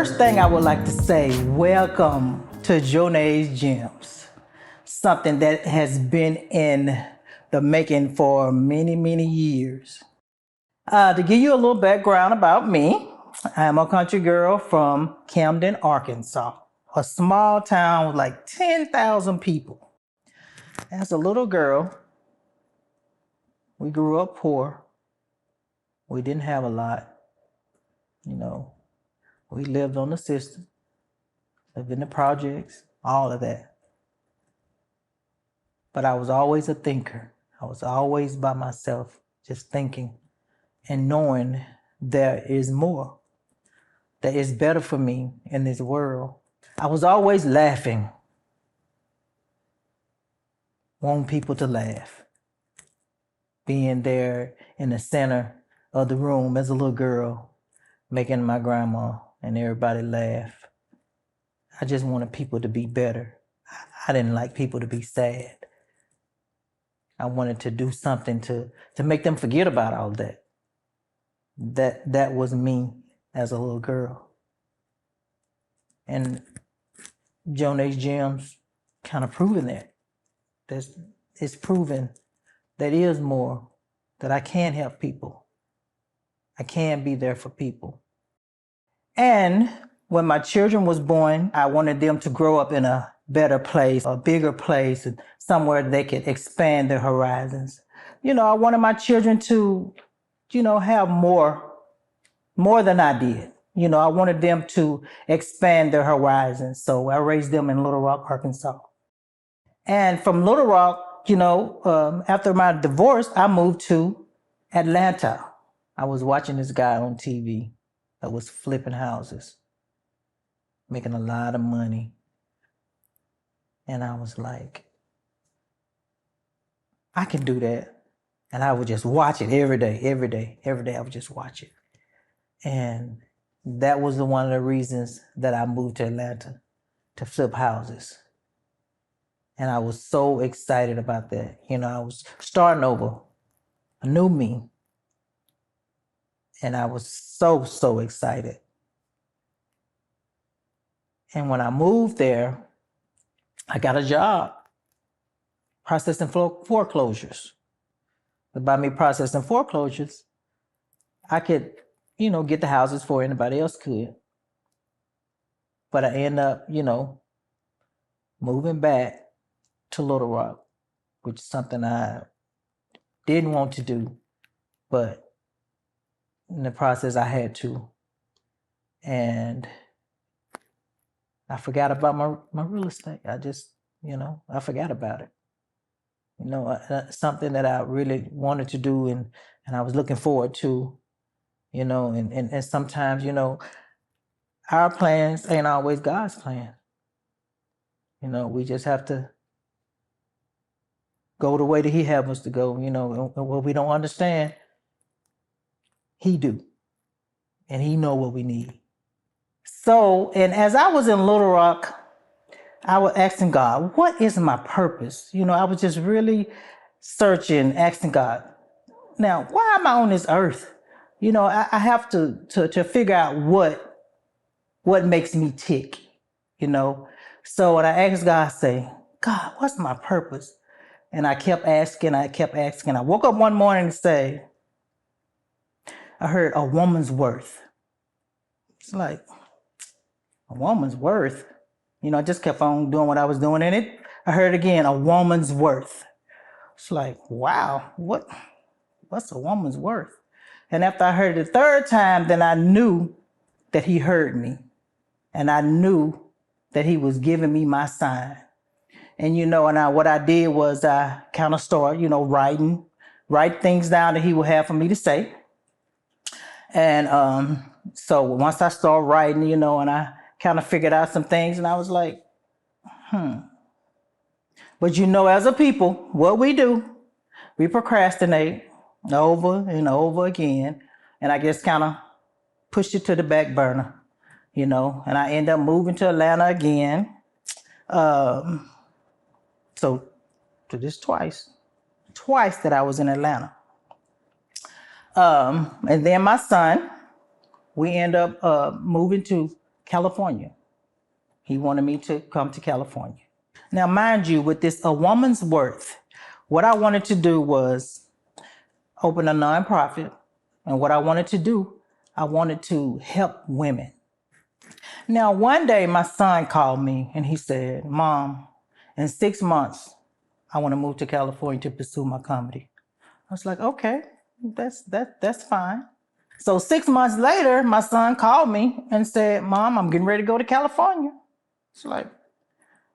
First thing I would like to say, welcome to Jonae's Gems. Something that has been in the making for many, many years. To give you a little background about me, I'm a country girl from Camden, Arkansas, a small town with like 10,000 people. As a little girl, we grew up poor. We didn't have a lot. We lived on the system, lived in the projects, all of that. But I was always a thinker. I was always by myself, just thinking and knowing there is more, that is better for me in this world. I was always laughing, wanting people to laugh, being there in the center of the room as a little girl, making my grandma and everybody laugh. I just wanted people to be better. I didn't like people to be sad. I wanted to do something to make them forget about all that. That was me as a little girl. And Jonae's Gems kind of proving that. It's proven that is more, that I can help people. I can be there for people. And when my children was born, I wanted them to grow up in a better place, a bigger place, and somewhere they could expand their horizons. I wanted my children to, have more than I did. I wanted them to expand their horizons. So I raised them in Little Rock, Arkansas. And from Little Rock, after my divorce, I moved to Atlanta. I was watching this guy on TV that was flipping houses, making a lot of money. And I was like, I can do that. And I would just watch it every day. I would just watch it. And that was one of the reasons that I moved to Atlanta, to flip houses. And I was so excited about that. I was starting over, a new me. And I was so excited. And when I moved there, I got a job processing foreclosures. But by me processing foreclosures, I could, get the houses before anybody else could. But I end up, moving back to Little Rock, which is something I didn't want to do, but in the process I had to. And I forgot about my real estate. I just, I forgot about it. Something that I really wanted to do and I was looking forward to, and sometimes, our plans ain't always God's plan. We just have to go the way that He have us to go, and what we don't understand, He do. And He know what we need. So, and as I was in Little Rock, I was asking God, what is my purpose? I was just really searching, asking God, now, why am I on this earth? I have to figure out what makes me tick, So when I asked God, I say, God, what's my purpose? And I kept asking. I woke up one morning and say, I heard a woman's worth. It's like, a woman's worth? I just kept on doing what I was doing in it. I heard again, a woman's worth. It's like, wow, what's a woman's worth? And after I heard it the third time, then I knew that He heard me. And I knew that He was giving me my sign. And what I did was I kind of started, write things down that He would have for me to say. And so once I started writing, and I kind of figured out some things, and I was like, But as a people, what we do, we procrastinate over and over again. And I just kind of pushed it to the back burner, and I end up moving to Atlanta again. So to this twice that I was in Atlanta. And then my son, we end up moving to California. He wanted me to come to California. Now, mind you, with this A Woman's Worth, what I wanted to do was open a nonprofit. And what I wanted to do, I wanted to help women. Now, one day my son called me and he said, Mom, in 6 months, I want to move to California to pursue my comedy. I was like, okay, that's fine. So 6 months later, my son called me and said, Mom, I'm getting ready to go to California. It's like,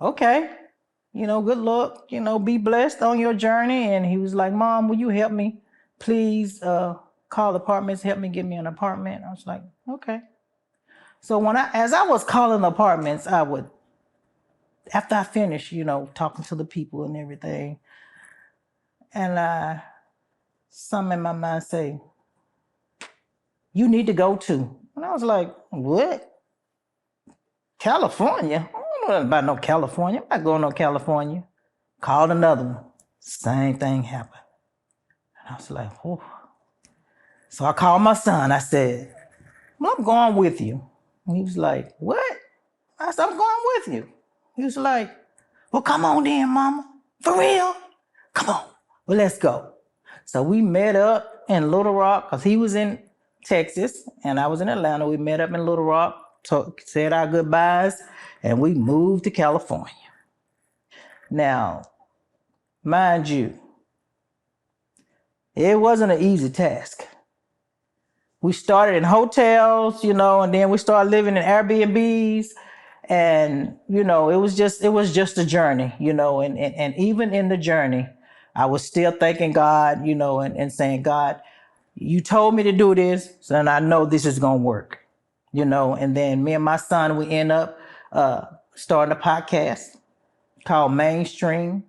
okay, good luck, be blessed on your journey. And he was like, Mom, will you help me? Please call apartments, help me get me an apartment. I was like, okay. So as I was calling apartments, I would, after I finished, talking to the people and everything, and something in my mind say, you need to go to. And I was like, what? California? I don't know nothing about no California. I'm not going to California. Called another one. Same thing happened. And I was like, oh. So I called my son. I said, well, I'm going with you. And he was like, what? I said, I'm going with you. He was like, well, come on then, Mama. For real? Come on. Well, let's go. So we met up in Little Rock because he was in Texas and I was in Atlanta. We met up in Little Rock, said our goodbyes, and we moved to California. Now, mind you, it wasn't an easy task. We started in hotels, and then we started living in Airbnbs. And, it was just a journey, and even in the journey, I was still thanking God, and saying, God, you told me to do this, so I know this is going to work, and then me and my son, we end up starting a podcast called Mainstream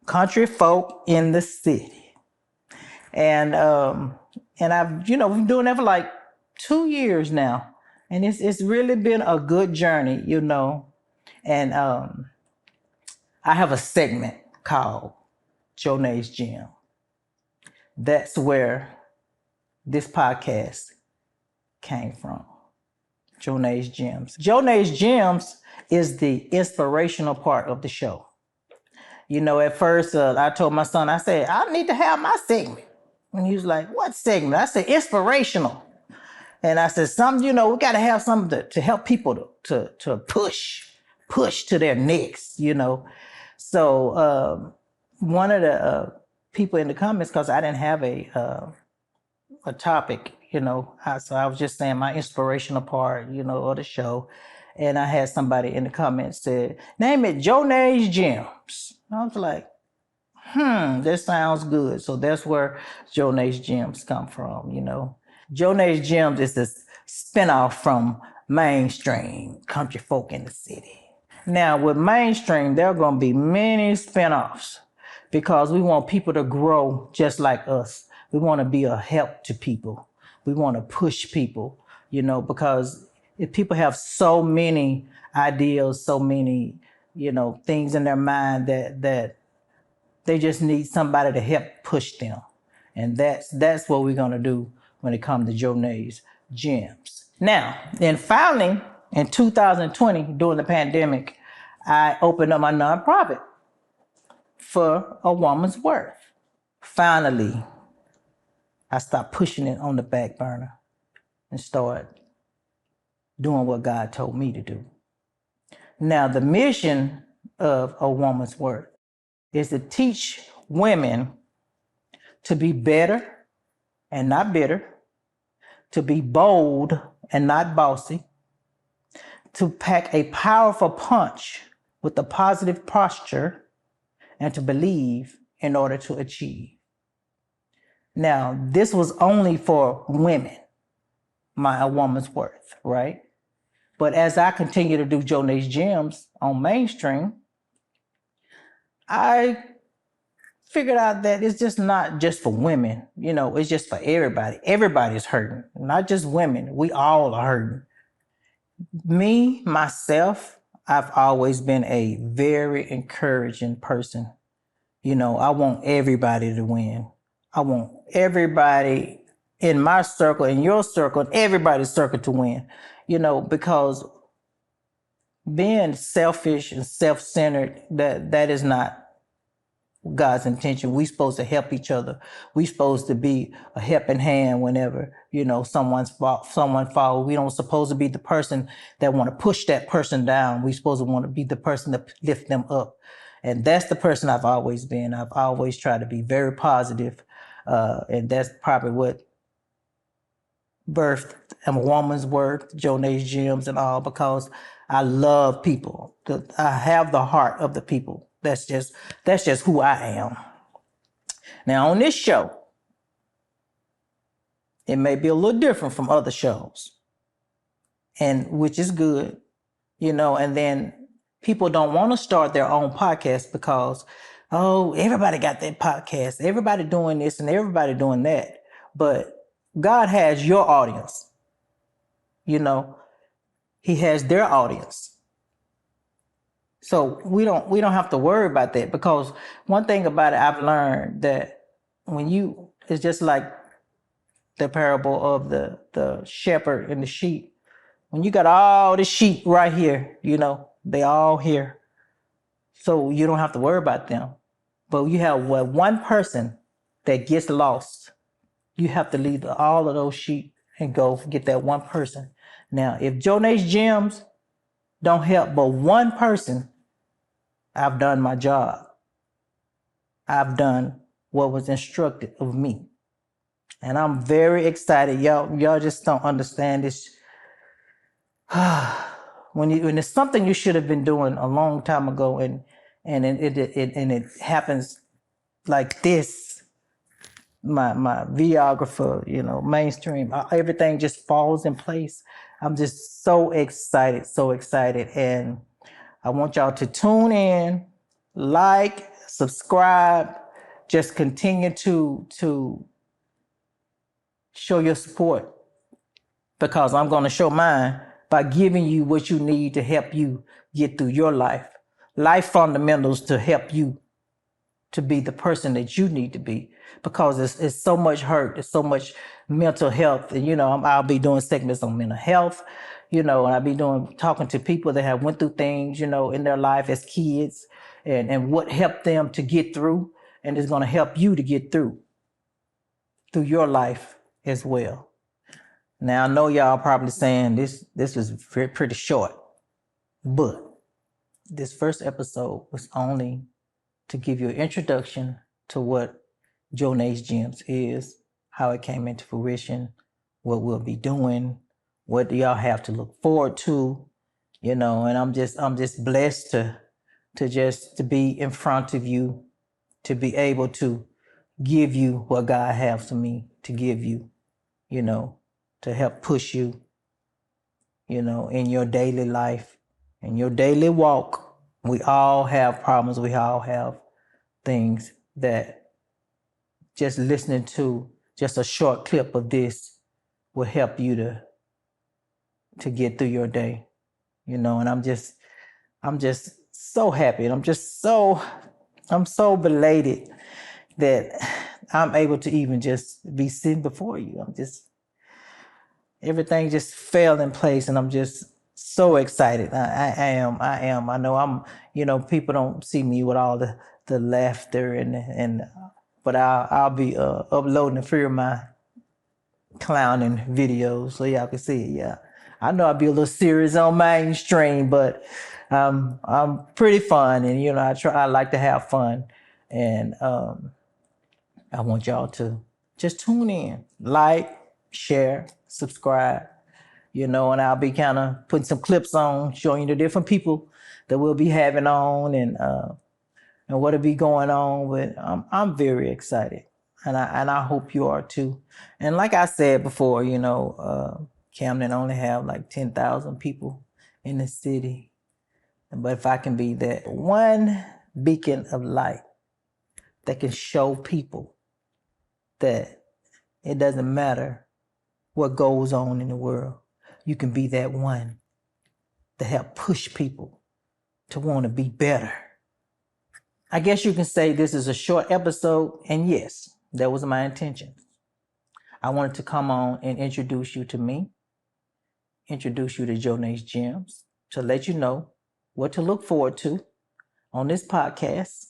Country Folk in the City. And I've, we've been doing that for like 2 years now. And it's really been a good journey, And I have a segment called Jonae's Gym. That's where this podcast came from. Jonae's Gyms. Jonae's Gyms is the inspirational part of the show. At first I told my son, I said, I need to have my segment. And he was like, what segment? I said, inspirational. And I said, we got to have something to help people to push to their necks, So one of the people in the comments, because I didn't have a topic, so I was just saying my inspirational part, of the show. And I had somebody in the comments said, name it Jonae's Gyms. I was like, that sounds good. So that's where Jonae's Gyms come from, Jonae's Gyms is this spinoff from Mainstream Country Folk in the City. Now with Mainstream, there are going to be many spinoffs because we want people to grow just like us. We want to be a help to people. We want to push people, because if people have so many ideas, so many, things in their mind that they just need somebody to help push them. And that's what we're going to do when it comes to Jonae's Gyms. Now, then finally, in 2020, during the pandemic, I opened up my nonprofit for A Woman's Worth. Finally, I stopped pushing it on the back burner and started doing what God told me to do. Now, the mission of A Woman's Worth is to teach women to be better and not bitter, to be bold and not bossy, to pack a powerful punch with a positive posture, and to believe in order to achieve. Now, this was only for women, A Woman's Worth, right? But as I continue to do Jonae's Gyms on Mainstream, I figured out that it's just not just for women, it's just for everybody. Everybody's hurting, not just women. We all are hurting. Me, myself, I've always been a very encouraging person. I want everybody to win. I want everybody in my circle, in your circle, in everybody's circle to win, because being selfish and self-centered, that is not God's intention. We supposed to help each other. We supposed to be a helping hand whenever, someone fall. We don't supposed to be the person that want to push that person down. We supposed to want to be the person to lift them up. And that's the person I've always been. I've always tried to be very positive. And that's probably what birthed a woman's worth, Jonae's gems and all, because I love people. I have the heart of the people. That's just who I am. Now on this show, it may be a little different from other shows, and which is good, and then people don't want to start their own podcast because, oh, everybody got that podcast, everybody doing this and everybody doing that. But God has your audience. He has their audience. So we don't have to worry about that, because one thing about it, I've learned that it's just like the parable of the shepherd and the sheep. When you got all the sheep right here, they all here. So you don't have to worry about them. But you have one person that gets lost. You have to leave all of those sheep and go get that one person. Now, if Jonae's gems don't help but one person, I've done my job. I've done what was instructed of me. And I'm very excited. Y'all just don't understand this. When it's something you should have been doing a long time ago, and it happens like this, my videographer, mainstream, everything just falls in place. I'm just so excited, and I want y'all to tune in, like, subscribe, just continue to show your support, because I'm going to show mine by giving you what you need to help you get through your life fundamentals to help you to be the person that you need to be, because it's so much hurt, there's so much mental health, and I'll be doing segments on mental health, and I'll be talking to people that have went through things, in their life as kids, and what helped them to get through, and it's going to help you to get through your life as well. Now I know y'all probably saying this was pretty short, but this first episode was only to give you an introduction to what Jonae's Gems is, how it came into fruition, what we'll be doing, what do y'all have to look forward to, and I'm just blessed to be in front of you, to be able to give you what God has for me to give you, to help push you, in your daily life, in your daily walk. We all have problems. We all have things that just listening to just a short clip of this will help you to get through your day, and I'm just so happy, and I'm so belated that I'm able to even just be sitting before you. Everything just fell in place, and I'm just so excited. I am. I know I'm, people don't see me with all the laughter but I'll be uploading a few of my clowning videos so y'all can see it. Yeah. I know I'll be a little serious on mainstream, but I'm pretty fun, and I like to have fun, and I want y'all to just tune in, like, share, subscribe, and I'll be kind of putting some clips on, showing you the different people that we'll be having on, and what'll be going on. But I'm very excited, and I hope you are too. And like I said before, Camden only have like 10,000 people in the city, but if I can be that one beacon of light that can show people that it doesn't matter what goes on in the world, you can be that one to help push people to want to be better. I guess you can say this is a short episode, and yes, that was my intention. I wanted to come on and introduce you to me, introduce you to Jonae's Gems, to let you know what to look forward to on this podcast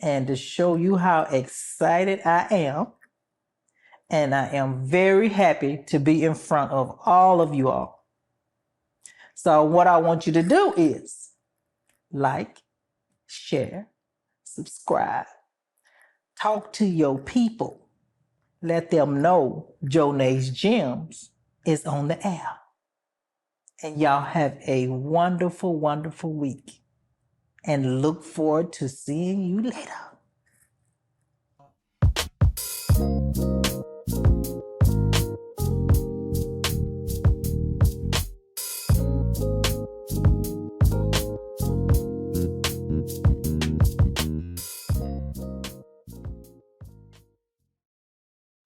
and to show you how excited I am. And I am very happy to be in front of all of you all. So what I want you to do is like, share, subscribe, talk to your people. Let them know Jonae's Gems is on the air. And y'all have a wonderful, wonderful week. And look forward to seeing you later.